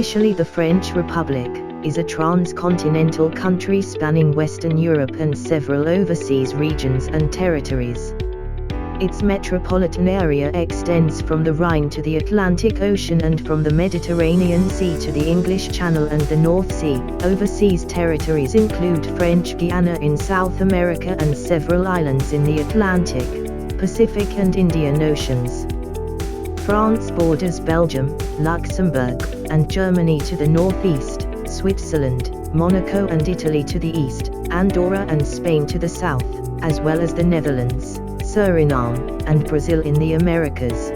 officially the French Republic, is a transcontinental country spanning Western Europe and several overseas regions and territories. Its metropolitan area extends from the Rhine to the Atlantic Ocean and from the Mediterranean Sea to the English Channel and the North Sea. Overseas territories include French Guiana in South America and several islands in the Atlantic, Pacific and Indian Oceans. France borders Belgium, Luxembourg, and Germany to the northeast, Switzerland, Monaco and Italy to the east, Andorra and Spain to the south, as well as the Netherlands, Suriname, and Brazil in the Americas.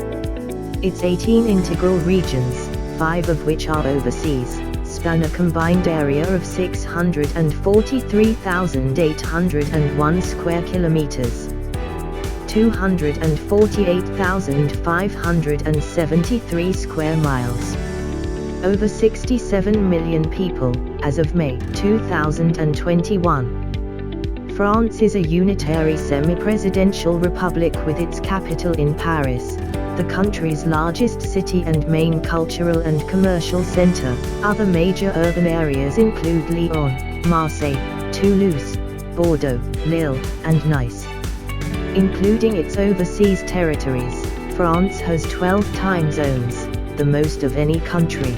Its 18 integral regions, 5 of which are overseas, span a combined area of 643,801 square kilometers. 248,573 square miles. Over 67 million people, as of May 2021. France is a unitary semi-presidential republic with its capital in Paris, the country's largest city and main cultural and commercial center. Other major urban areas include Lyon, Marseille, Toulouse, Bordeaux, Lille, and Nice. Including its overseas territories, France has 12 time zones, the most of any country.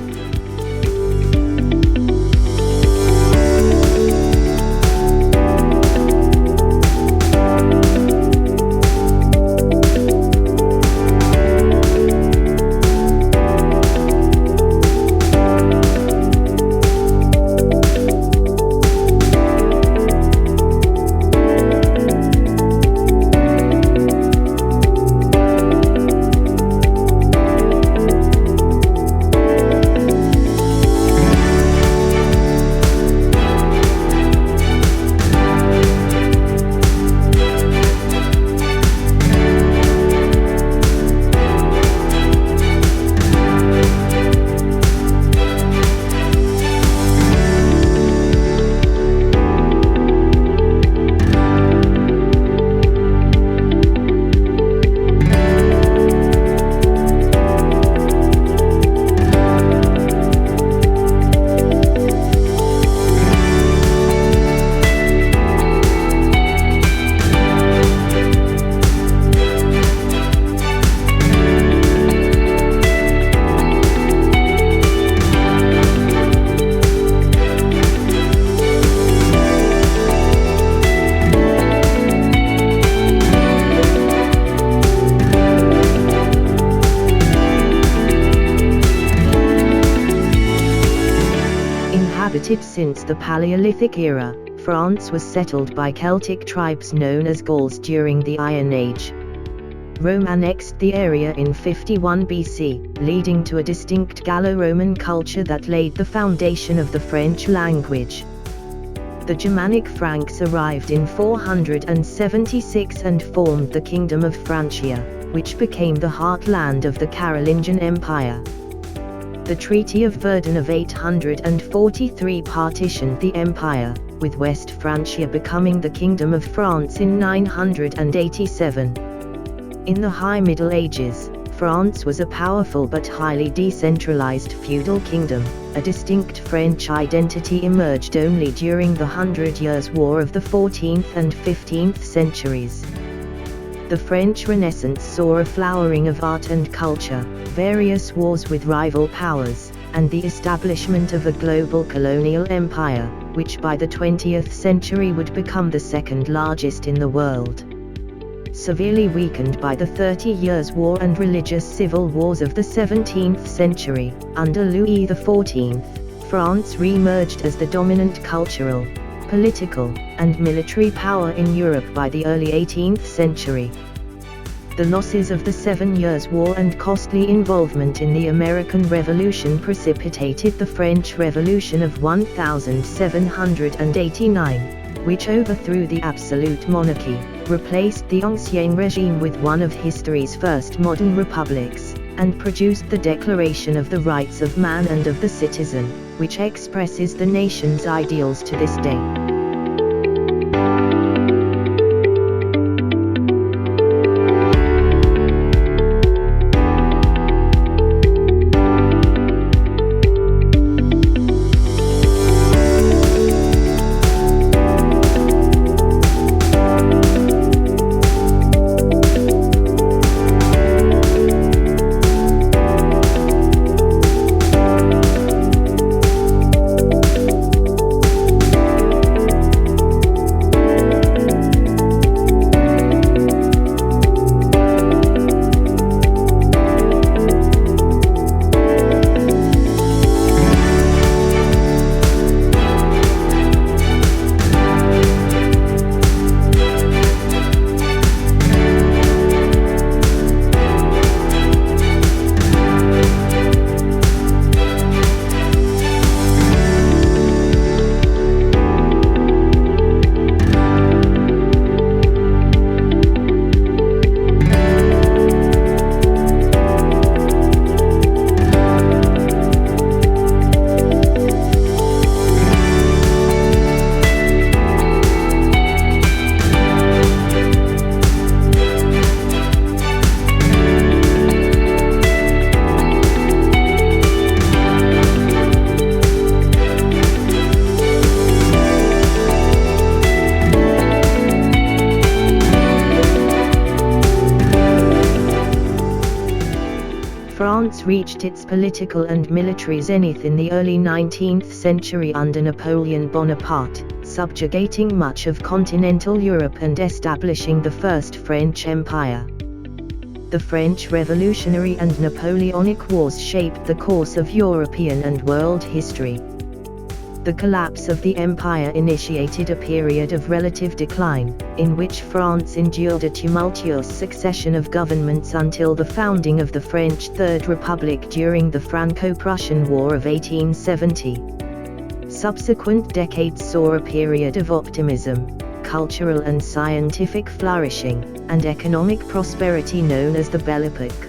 Inhabited since the Paleolithic era, France was settled by Celtic tribes known as Gauls during the Iron Age. Rome annexed the area in 51 BC, leading to a distinct Gallo-Roman culture that laid the foundation of the French language. The Germanic Franks arrived in 476 and formed the Kingdom of Francia, which became the heartland of the Carolingian Empire. The Treaty of Verdun of 843 partitioned the empire, with West Francia becoming the Kingdom of France in 987. In the High Middle Ages, France was a powerful but highly decentralized feudal kingdom. A distinct French identity emerged only during the 100 Years' War of the 14th and 15th centuries. The French Renaissance saw a flowering of art and culture, various wars with rival powers, and the establishment of a global colonial empire, which by the 20th century would become the second largest in the world. Severely weakened by the 30 Years' War and religious civil wars of the 17th century, under Louis XIV, France re-emerged as the dominant cultural, political, and military power in Europe by the early 18th century. The losses of the 7 Years' War and costly involvement in the American Revolution precipitated the French Revolution of 1789, which overthrew the absolute monarchy, replaced the Ancien Regime with one of history's first modern republics, and produced the Declaration of the Rights of Man and of the Citizen, which expresses the nation's ideals to this day. reached its political and military zenith in the early 19th century under Napoleon Bonaparte, subjugating much of continental Europe and establishing the First French Empire. The French Revolutionary and Napoleonic Wars shaped the course of European and world history. The collapse of the empire initiated a period of relative decline, in which France endured a tumultuous succession of governments until the founding of the French Third Republic during the Franco-Prussian War of 1870. Subsequent decades saw a period of optimism, cultural and scientific flourishing, and economic prosperity known as the Belle Epoque.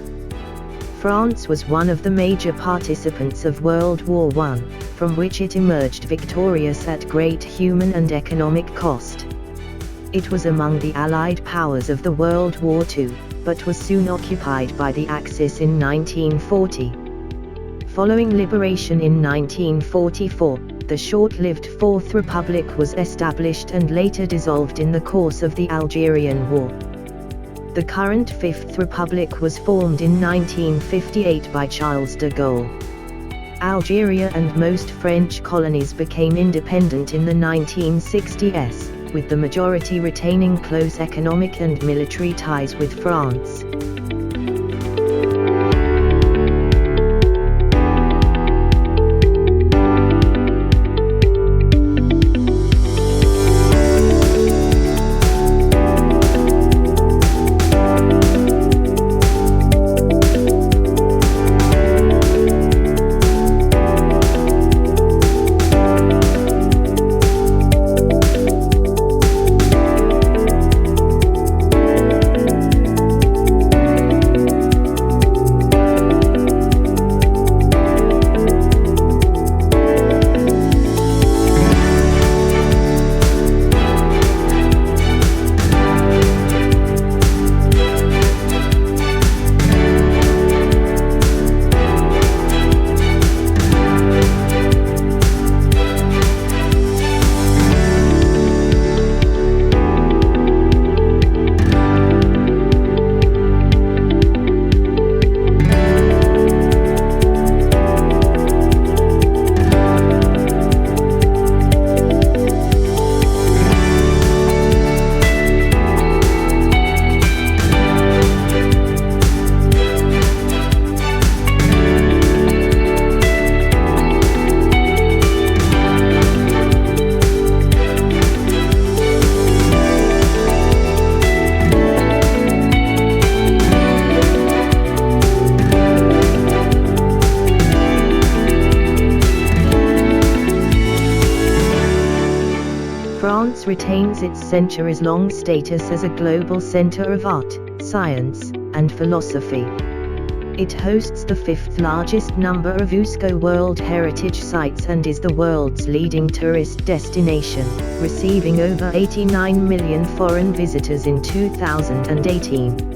France was one of the major participants of World War I, from which it emerged victorious at great human and economic cost. It was among the Allied powers of the World War II, but was soon occupied by the Axis in 1940. Following liberation in 1944, the short-lived Fourth Republic was established and later dissolved in the course of the Algerian War. The current Fifth Republic was formed in 1958 by Charles de Gaulle. Algeria and most French colonies became independent in the 1960s, with the majority retaining close economic and military ties with France. France retains its centuries-long status as a global center of art, science, and philosophy. It hosts the fifth largest number of UNESCO World Heritage Sites and is the world's leading tourist destination, receiving over 89 million foreign visitors in 2018.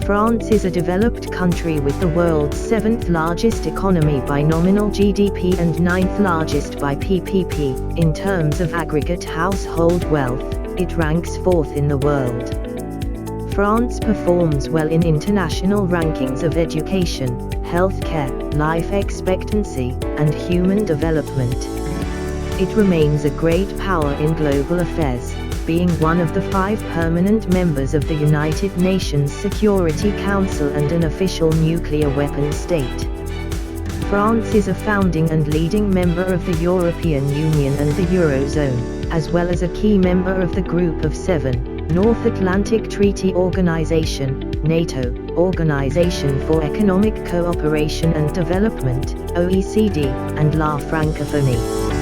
France is a developed country with the world's seventh largest economy by nominal GDP and ninth largest by PPP. In terms of aggregate household wealth, it ranks fourth in the world. France performs well in international rankings of education, healthcare, life expectancy, and human development. It remains a great power in global affairs, being one of the 5 permanent members of the United Nations Security Council and an official nuclear weapons state. France is a founding and leading member of the European Union and the Eurozone, as well as a key member of the Group of 7, North Atlantic Treaty Organization, NATO, Organization for Economic Cooperation and Development, OECD, and La Francophonie.